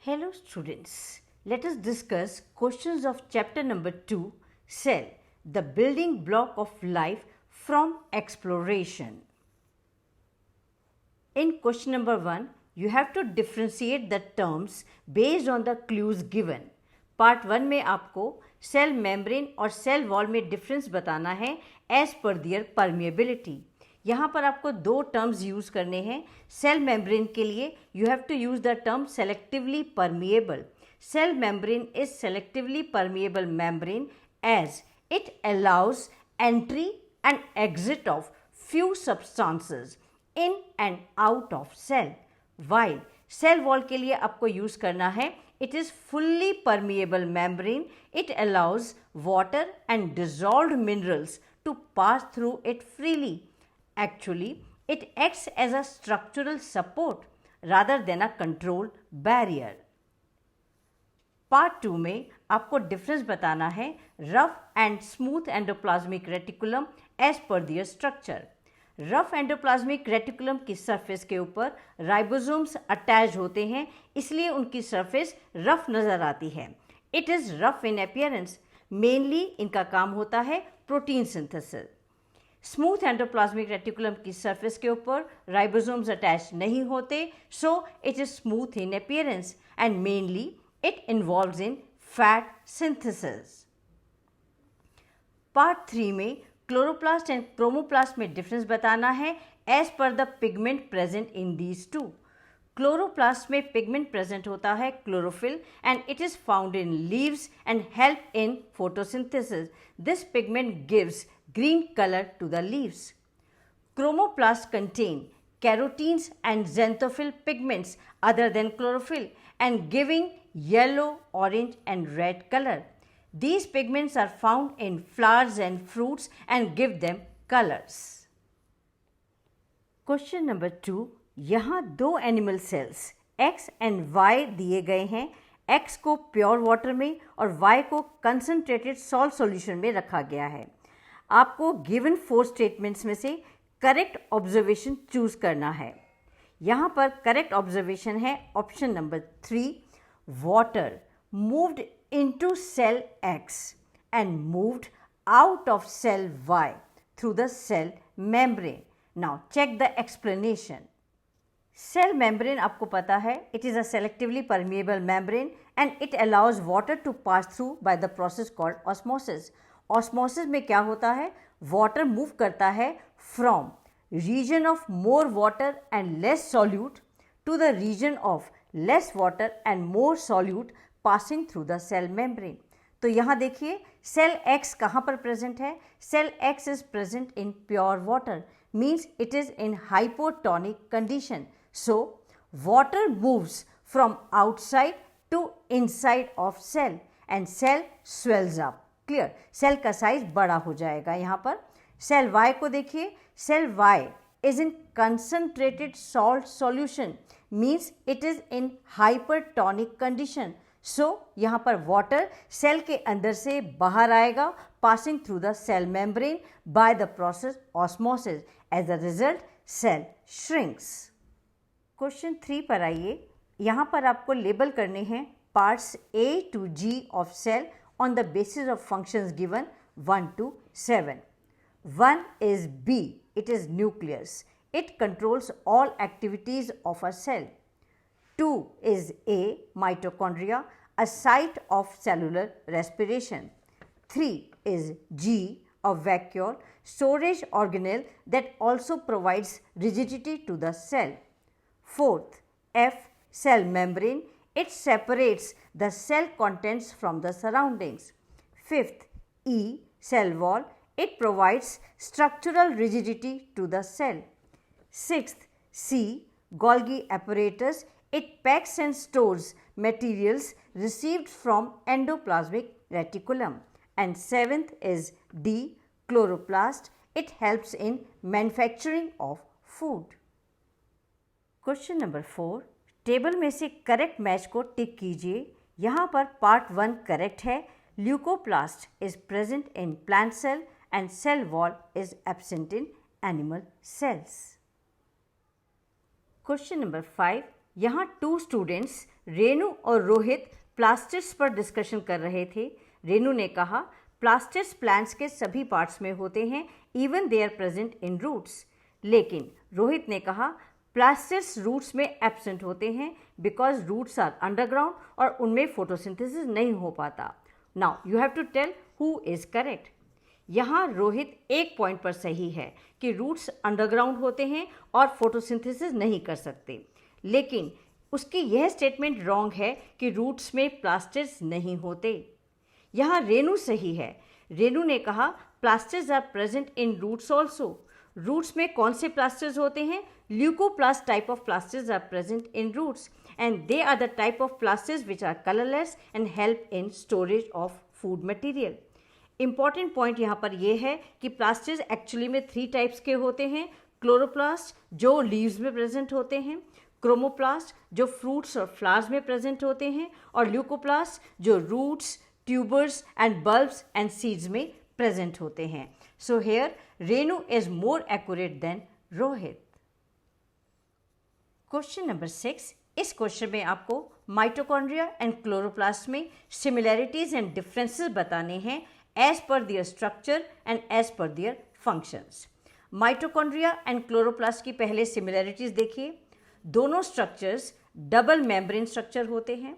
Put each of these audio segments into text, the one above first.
Hello students, let us discuss questions of chapter number 2, Cell, the building block of life from exploration. In question number 1, you have to differentiate the terms based on the clues given. Part 1 में आपको cell membrane और cell wall में difference बताना है as per दियर permeability. यहाँ पर आपको दो टर्म्स यूज़ करने हैं. सेल मेम्ब्रेन के लिए you have to use the term selectively permeable. Cell membrane is selectively permeable membrane as it allows entry and exit of few substances in and out of cell. While cell wall के लिए आपको use करना है it is fully permeable membrane. It allows water and dissolved minerals to pass through it freely. Actually, it acts as a structural support rather than a control barrier. Part 2 में आपको difference बताना है rough and smooth endoplasmic reticulum as per their structure. Rough endoplasmic reticulum की surface के ऊपर ribosomes attach होते हैं, इसलिए उनकी सरफेस रफ नज़र आती है. It is rough in appearance. Mainly इनका काम होता है protein synthesis. Smooth endoplasmic reticulum की सरफेस के ऊपर राइबोसोम्स अटैच नहीं होते, so it is smooth in appearance and mainly it involves in fat synthesis. Part 3 में क्लोरोप्लास्ट एंड क्रोमोप्लास्ट में डिफरेंस बताना है as per the pigment present in these two. Chloroplast में पिगमेंट प्रेजेंट होता है chlorophyll and it is found in leaves and help in photosynthesis. This pigment gives green color to the leaves. Chromoplasts contain carotenes and xanthophyll pigments other than chlorophyll and giving yellow, orange and red color. These pigments are found in flowers and fruits and give them colors. Question number 2. यहाँ दो animal cells X and Y दिए गए हैं. X को pure water में और Y को concentrated salt solution में रखा गया है. आपको गिवन 4 स्टेटमेंट्स में से करेक्ट ऑब्जर्वेशन चूज करना है. यहाँ पर करेक्ट ऑब्जर्वेशन है option number 3. Water moved into cell X and moved out of cell Y through the cell membrane. Now check the explanation. Cell membrane आपको पता है it is a selectively permeable membrane and it allows water to pass through by the process called osmosis. Osmosis में क्या होता है, water move करता है from region of more water and less solute to the region of less water and more solute passing through the cell membrane. तो यहाँ देखिए cell X कहाँ पर प्रेजेंट है. Cell X is present in pure water, means it is in hypotonic condition. So water moves from outside to inside of cell and cell swells up. Clear, cell का size बड़ा हो जाएगा. यहाँ पर cell Y को देखिए, cell Y is in concentrated salt solution, means it is in hypertonic condition. So यहाँ पर वाटर सेल के अंदर से बाहर आएगा passing through the cell membrane by the process osmosis. As a result cell shrinks. Question 3 पर आइए. यहाँ पर आपको लेबल करने हैं parts A to G of cell on the basis of functions given 1 to 7. 1 is B, it is nucleus. It controls all activities of a cell. 2 is A, mitochondria, a site of cellular respiration. 3 is G, a vacuole, storage organelle that also provides rigidity to the cell. 4th, F, cell membrane. It separates the cell contents from the surroundings. 5th, E, cell wall. It provides structural rigidity to the cell. 6th, C, Golgi apparatus. It packs and stores materials received from endoplasmic reticulum. And 7th is D, chloroplast. It helps in manufacturing of food. Question number 4. Table में से correct match को tick कीजिए. यहाँ पर part 1 correct है. Leucoplast is present in plant cell and cell wall is absent in animal cells. Question number 5. यहाँ 2 students Renu और Rohit plastids पर डिस्कशन कर रहे थे। रेनू ने कहा, प्लास्टिड्स प्लांट्स के सभी पार्ट्स में होते हैं, even they are present in roots. लेकिन रोहित ने कहा, प्लास्टिड्स रूट्स में एब्सेंट होते हैं बिकॉज रूट्स आर अंडरग्राउंड और उनमें फोटोसिंथेसिस नहीं हो पाता। Now you have to tell who is correct. यहाँ रोहित एक पॉइंट पर सही है कि रूट्स अंडरग्राउंड होते हैं और फोटोसिंथेसिस नहीं कर सकते, लेकिन उसकी यह स्टेटमेंट रॉन्ग है कि रूट्स में प्लास्टिड्स नहीं होते। यहाँ रेनू सही है। रेनू ने कहा, plastids are present in roots also. Roots में कौन से प्लास्टिड्स होते हैं? Leucoplast type of plastids are present in roots and they are the type of plastids which are colourless and help in storage of food material. Important point यहाँ पर यह है कि प्लास्टिड्स एक्चुअली में 3 टाइप्स के होते हैं। क्लोरोप्लास्ट जो लीव्स में प्रेजेंट होते हैं, क्रोमोप्लास्ट जो फ्रूट्स और फ्लावर्स में प्रेजेंट होते हैं, और ल्यूकोप्लास्ट जो roots, tubers and bulbs and seeds में प्रेजेंट होते हैं। So here Renu is more accurate than Rohit. Question number 6। इस क्वेश्चन में आपको माइटोकॉन्ड्रिया एंड क्लोरोप्लास्ट में सिमिलैरिटीज एंड डिफरेंसेस बताने हैं as per their structure and as per their functions. Mitochondria and chloroplast की पहले सिमिलैरिटीज देखिए। दोनों स्ट्रक्चर्स डबल मेम्ब्रेन स्ट्रक्चर होते हैं,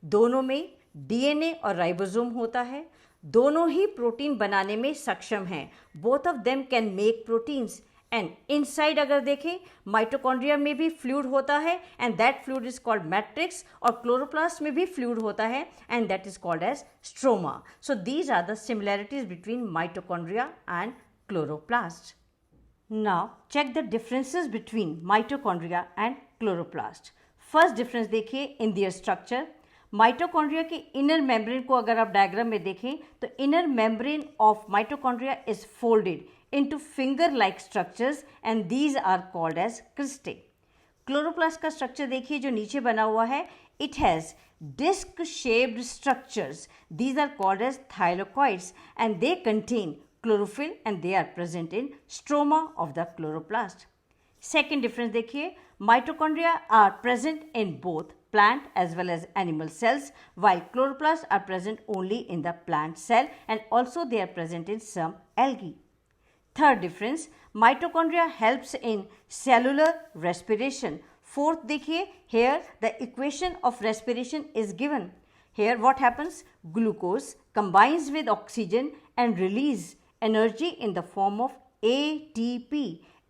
दोनों में डीएनए और राइबोसोम होता है, दोनों ही प्रोटीन बनाने में सक्षम हैं। Both of them can make proteins and inside अगर देखें माइटोकॉन्ड्रिया में भी फ्लूइड होता है and that fluid is called matrix, और क्लोरोप्लास्ट में भी फ्लूइड होता है and that is called as stroma. So these are the similarities between mitochondria and chloroplast. Now check the differences between mitochondria and chloroplast. First difference देखिए in their structure. Mitochondria के inner membrane को अगर आप diagram में देखें तो inner membrane of mitochondria is folded into finger like structures and these are called as cristae. Chloroplast का structure देखिए जो नीचे बना हुआ है, it has disc shaped structures. These are called as thylakoids and they contain chlorophyll and they are present in stroma of the chloroplast. Second difference देखिए, mitochondria are present in both plant as well as animal cells, while chloroplasts are present only in the plant cell and also they are present in some algae. Third difference, mitochondria helps in cellular respiration. Fourth देखिए, here the equation of respiration is given. Here what happens? Glucose combines with oxygen and release energy in the form of ATP,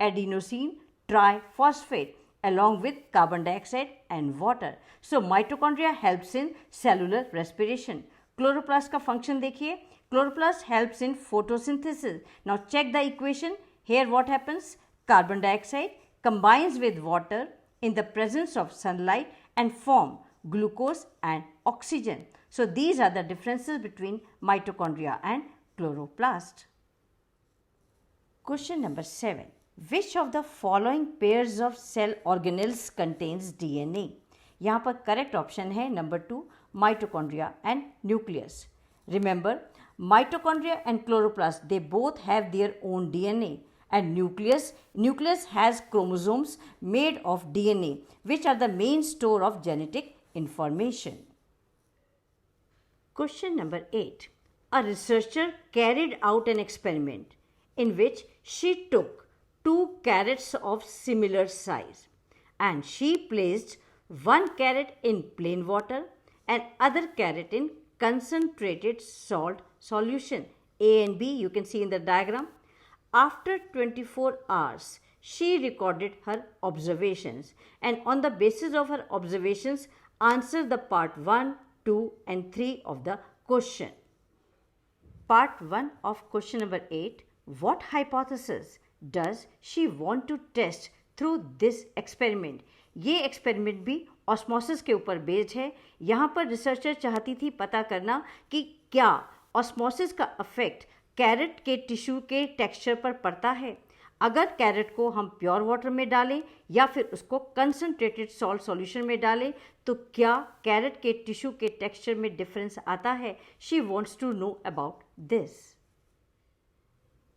adenosine triphosphate, along with carbon dioxide and water. So mitochondria helps in cellular respiration. Chloroplast का function देखिए, chloroplast helps in photosynthesis. Now check the equation. Here what happens? Carbon dioxide combines with water in the presence of sunlight and form glucose and oxygen. So these are the differences between mitochondria and chloroplast. Question number 7. Which of the following pairs of cell organelles contains DNA? यहाँ पर correct option है number 2, mitochondria and nucleus. Remember, mitochondria and chloroplast, they both have their own DNA, and nucleus has chromosomes made of DNA, which are the main store of genetic information. Question number 8. A researcher carried out an experiment in which she took 2 carrots of similar size and she placed one carrot in plain water and other carrot in concentrated salt solution. A and B you can see in the diagram. After 24 hours, she recorded her observations and on the basis of her observations answered the part 1, 2 and 3 of the question. Part 1 of question number 8. What hypothesis does she want to test through this experiment? ये experiment भी osmosis के ऊपर based है। यहाँ पर researcher चाहती थी पता करना कि क्या ऑस्मोसिस का इफेक्ट कैरेट के टिश्यू के टेक्सचर पर पड़ता है। अगर कैरेट को हम प्योर वाटर में डालें या फिर उसको कंसनट्रेटेड सॉल्ट सॉल्यूशन में डालें तो क्या कैरेट के टिश्यू के टेक्सचर में डिफरेंस आता है? She wants to know about this.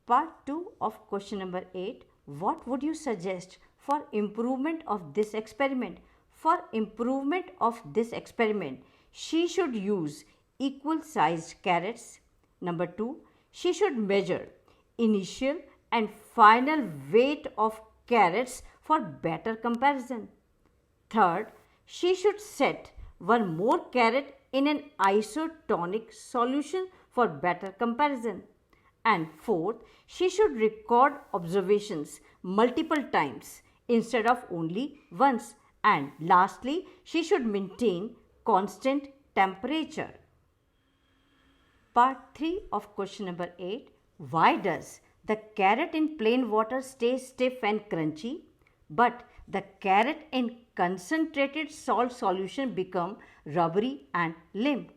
Part 2 of question number 8. What would you suggest for improvement of this experiment? For improvement of this experiment, she should use equal sized carrots. Number 2, she should measure initial and final weight of carrots for better comparison. Third, she should set one more carrot in an isotonic solution for better comparison. And fourth, she should record observations multiple times instead of only once. And lastly, she should maintain constant temperature. Part 3 of question number 8. Why does the carrot in plain water stay stiff and crunchy, but the carrot in concentrated salt solution become rubbery and limp?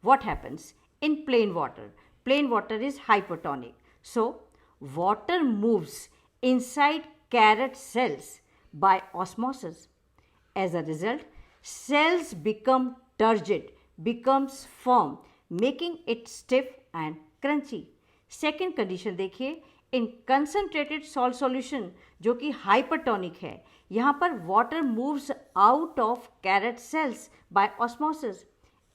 What happens in plain water? Plain water is hypertonic. So, water moves inside carrot cells by osmosis. As a result, cells become turgid, becomes firm, making it stiff and crunchy. Second condition देखिए, इन concentrated salt solution जो कि hypertonic है, यहाँ पर water moves out of carrot cells by osmosis.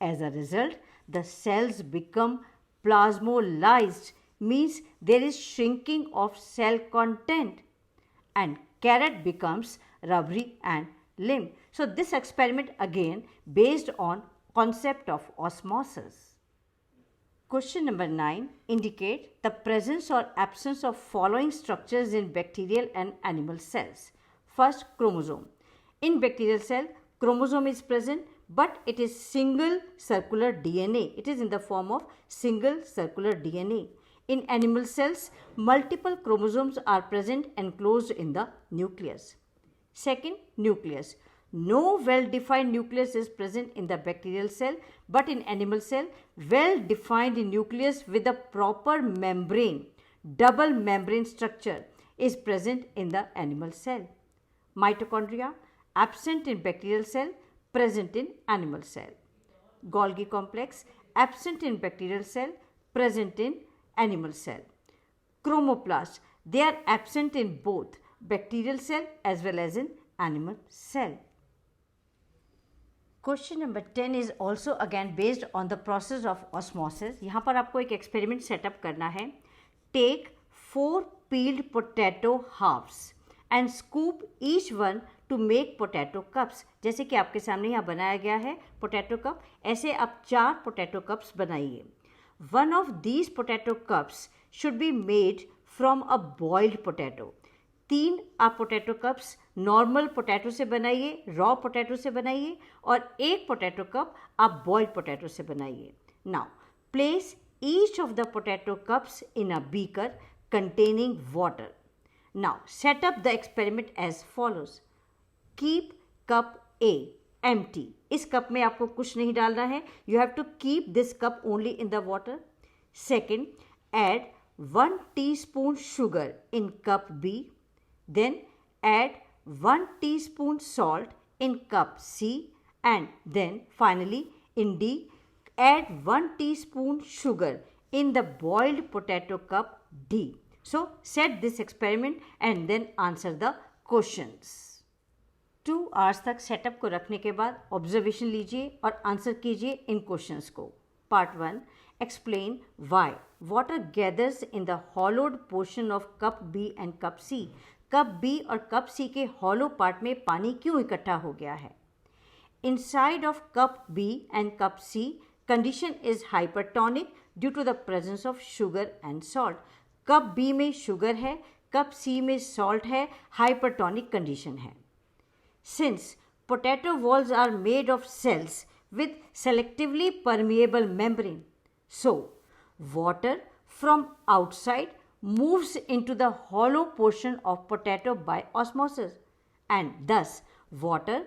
As a result the cells become plasmolized, means there is shrinking of cell content, and carrot becomes rubbery and limp. So this experiment again based on concept of osmosis. Question number 9. Indicate the presence or absence of following structures in bacterial and animal cells. First, chromosome. In bacterial cell, chromosome is present, but it is single circular DNA. It is in the form of single circular DNA. In animal cells, multiple chromosomes are present enclosed in the nucleus. Second, nucleus. No well-defined nucleus is present in the bacterial cell, but in animal cell, well-defined nucleus with a proper membrane, double membrane structure is present in the animal cell. Mitochondria, absent in bacterial cell, present in animal cell. Golgi complex, absent in bacterial cell, present in animal cell. Chromoplast, they are absent in both bacterial cell as well as in animal cell. Question number 10 is also again based on the process of osmosis. यहाँ पर आपको एक experiment setup करना है. Take 4 peeled potato halves and scoop each one to make potato cups. जैसे कि आपके सामने यहाँ बनाया गया है potato cup, ऐसे आप 4 potato cups बनाइए. One of these potato cups should be made from a boiled potato. 3 आप पोटैटो कप्स नॉर्मल पोटैटो से बनाइए, रॉ पोटैटो से बनाइए, और 1 पोटैटो कप आप बॉइल्ड पोटैटो से बनाइए. Now place each of the potato cups in a beaker containing water. Now set up the experiment as follows. Keep cup A empty. इस cup में आपको कुछ नहीं डालना है. You have to keep this cup only in the water. Second, add 1 teaspoon sugar in cup B. Then add 1 teaspoon salt in cup C, and then finally in D, add 1 teaspoon sugar in the boiled potato cup D. So set this experiment and then answer the questions. 2 hours तक setup को रखने के बाद observation लीजिए और answer कीजिए इन questions को. Part 1. Explain why water gathers in the hollowed portion of cup B and cup C. Cup B और कप सी के हॉलो पार्ट में पानी क्यों इकट्ठा हो गया है? Inside of cup B and cup C condition is hypertonic due to the presence of sugar and salt. Cup B में शुगर है, कप सी में सॉल्ट है, हाइपरटोनिक कंडीशन है. Since potato walls are made of cells with selectively permeable membrane, so water from outside moves into the hollow portion of potato by osmosis, and thus water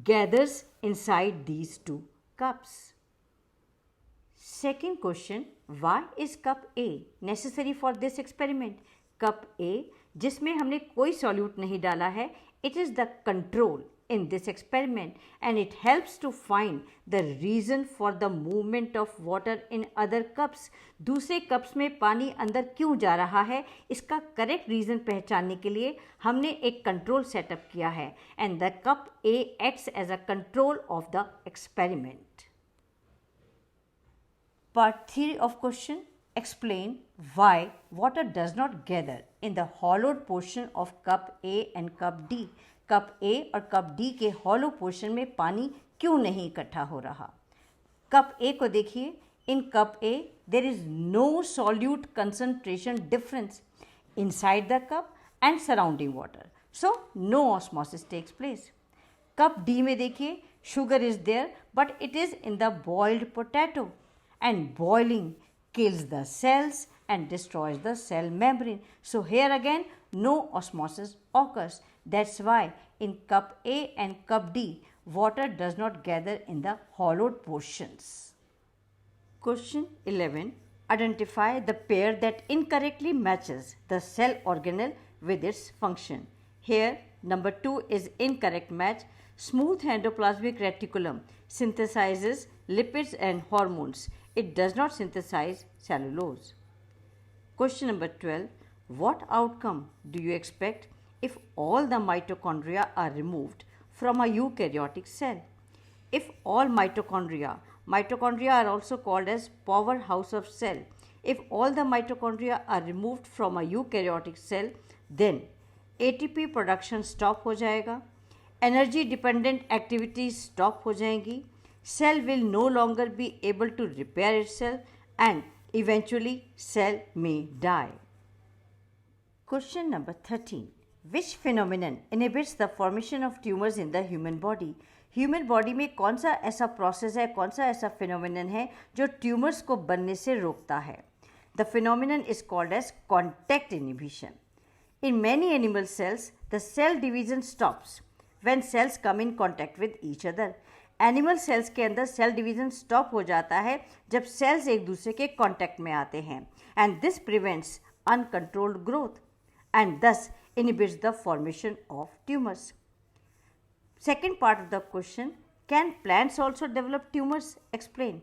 gathers inside these 2 cups. Second question, why is cup A necessary for this experiment? Cup A जिसमें हमने कोई solute नहीं डाला है, it is the control in this experiment and it helps to find the reason for the movement of water in other cups. दूसरे cups में पानी अंदर क्यों जा रहा है, इसका करेक्ट रीज़न पहचानने के लिए हमने एक कंट्रोल सेटअप किया है and the cup A acts as a control of the experiment. Part 3 of question. Explain why water does not gather in the hollowed portion of cup A and cup D. Cup A और cup D के hollow portion में पानी क्यों नहीं इकट्ठा हो रहा. Cup A को देखिए. In cup A there is no solute concentration difference inside the cup and surrounding water, so no osmosis takes place. Cup D में देखिए, sugar is there but it is in the boiled potato and boiling kills the cells and destroys the cell membrane. So here again no osmosis occurs. That's why in cup A and cup D water does not gather in the hollowed portions. Question 11. Identify the pair that incorrectly matches the cell organelle with its function. Here number 2 is incorrect match. Smooth endoplasmic reticulum synthesizes lipids and hormones. It does not synthesize cellulose. Question number 12. What outcome do you expect if all the mitochondria are removed from a eukaryotic cell? If all mitochondria are also called as powerhouse of cell. If all the mitochondria are removed from a eukaryotic cell, then ATP production stop हो जाएगा, energy dependent activities stop हो जाएंगी, cell will no longer be able to repair itself and eventually cell may die. Question number 13. Which phenomenon inhibits the formation of tumors in the human body? Human body में कौन सा ऐसा process है, कौन सा ऐसा फिनोमिनन है जो ट्यूमर्स को बनने से रोकता है? The phenomenon is called as contact inhibition. In many animal cells the cell division stops when cells come in contact with each other. Animal cells के अंदर सेल डिवीजन स्टॉप हो जाता है जब सेल्स एक दूसरे के कॉन्टैक्ट में आते हैं and this prevents uncontrolled growth and दस inhibits the formation of tumors. Second part of the question, can plants also develop tumors? Explain.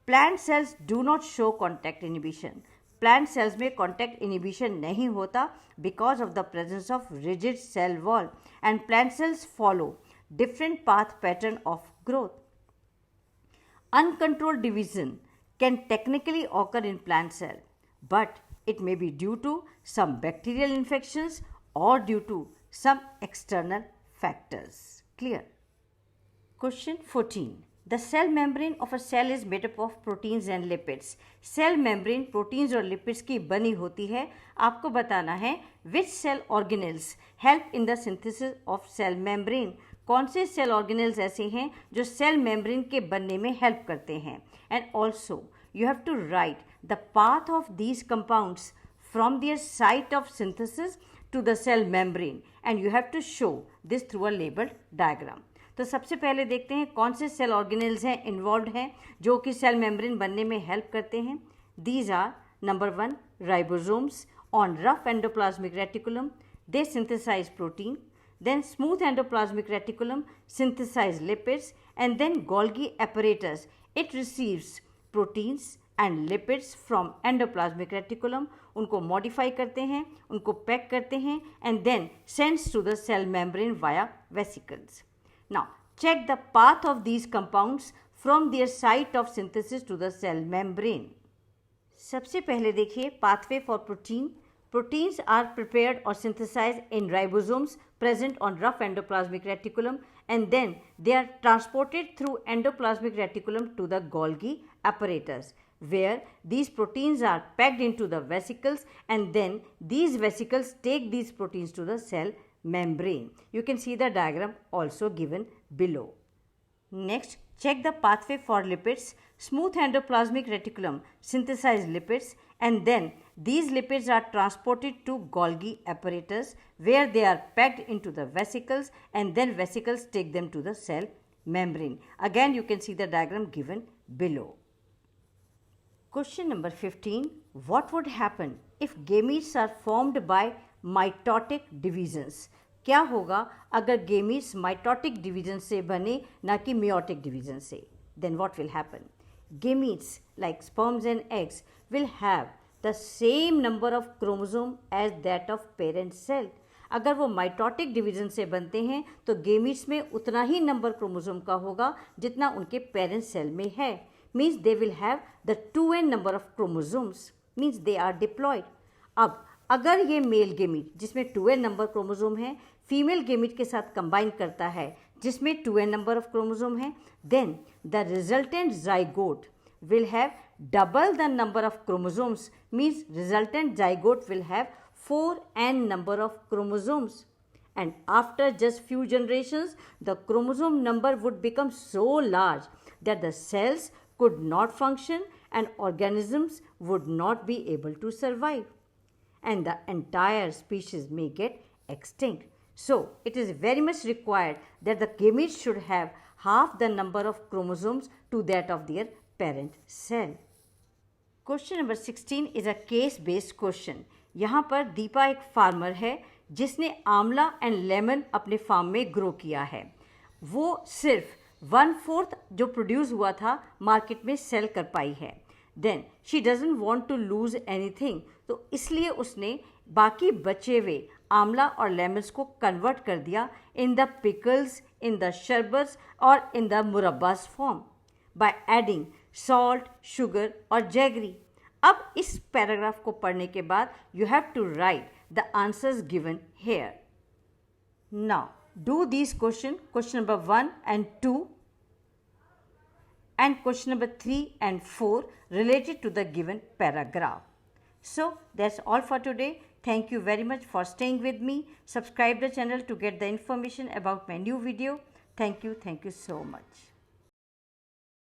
Plant cells do not show contact inhibition. Plant cells में contact inhibition नहीं होता because of the presence of rigid cell wall and plant cells follow different path pattern of growth. Uncontrolled division can technically occur in plant cell, but it may be due to some bacterial infections or due to some external factors. Clear? Question 14. The cell membrane of a cell is made up of proteins and lipids. Cell membrane proteins और lipids की बनी होती है. आपको बताना है which cell organelles help in the synthesis of cell membrane. कौन से cell organelles ऐसे हैं जो cell membrane के बनने में help करते हैं. And also you have to write the path of these compounds from their site of synthesis to the cell membrane and you have to show this through a labeled diagram. तो सबसे पहले देखते हैं कौन से cell organelles हैं involve हैं जो कि सेल मेम्ब्रेन बनने में हेल्प करते हैं. These are number 1 ribosomes on rough endoplasmic reticulum, they synthesize protein. Then smooth endoplasmic reticulum synthesize lipids and then Golgi apparatus. It receives proteins and lipids from endoplasmic reticulum. उनको modify करते हैं, उनको pack करते हैं and then sends to the cell membrane via vesicles. Now check the path of these compounds from their site of synthesis to the cell membrane. सबसे पहले देखिए pathway for protein. Proteins are prepared or synthesized in ribosomes present on rough endoplasmic reticulum and then they are transported through endoplasmic reticulum to the Golgi apparatus where these proteins are packed into the vesicles and then these vesicles take these proteins to the cell membrane. You can see the diagram also given below. Next, check the pathway for lipids. Smooth endoplasmic reticulum synthesize lipids and then these lipids are transported to Golgi apparatus where they are packed into the vesicles and then vesicles take them to the cell membrane. Again you can see the diagram given below. Question number 15. What would happen if gametes are formed by mitotic divisions? क्या होगा अगर gametes mitotic division से बने ना कि meiotic division से? Then what will happen? Gametes like sperms and eggs will have the same number of chromosome as that of parent cell. अगर वो माइटोटिक डिवीजन से बनते हैं तो गेमीट्स में उतना ही नंबर क्रोमोसोम का होगा जितना उनके पेरेंट सेल में है। Means they will have the 2n number of chromosomes, means they are diploid. अब अगर ये मेल गेमीट जिसमें 2n नंबर क्रोमोसोम है फीमेल गेमीट के साथ कंबाइन करता है जिसमें 2n नंबर ऑफ क्रोमोसोम है, then the resultant zygote will have double the number of chromosomes, means resultant zygote will have 4n number of chromosomes, and after just few generations the chromosome number would become so large that the cells could not function and organisms would not be able to survive and the entire species may get extinct. So it is very much required that the gametes should have half the number of chromosomes to that of their parent cell. Question number 16 is a case based question. यहाँ पर दीपा एक farmer है जिसने आंवला and lemon अपने farm में grow किया है। वो सिर्फ 1/4 जो प्रोड्यूस हुआ था मार्केट में सेल कर पाई है। Then she doesn't want to lose anything, तो इसलिए उसने बाकी बचे हुए आंवला और लेमन्स को कन्वर्ट कर दिया in the pickles, in the sharbats और in the murabbas form by adding salt, sugar और जैगरी। अब इस पैराग्राफ को पढ़ने के बाद you have to write the answers given here. Now do this question number 1 and 2 and question number 3 and 4 related to the given paragraph. So that's all for today. Thank you very much for staying with me. Subscribe the channel to get the information about my new video. Thank you so much.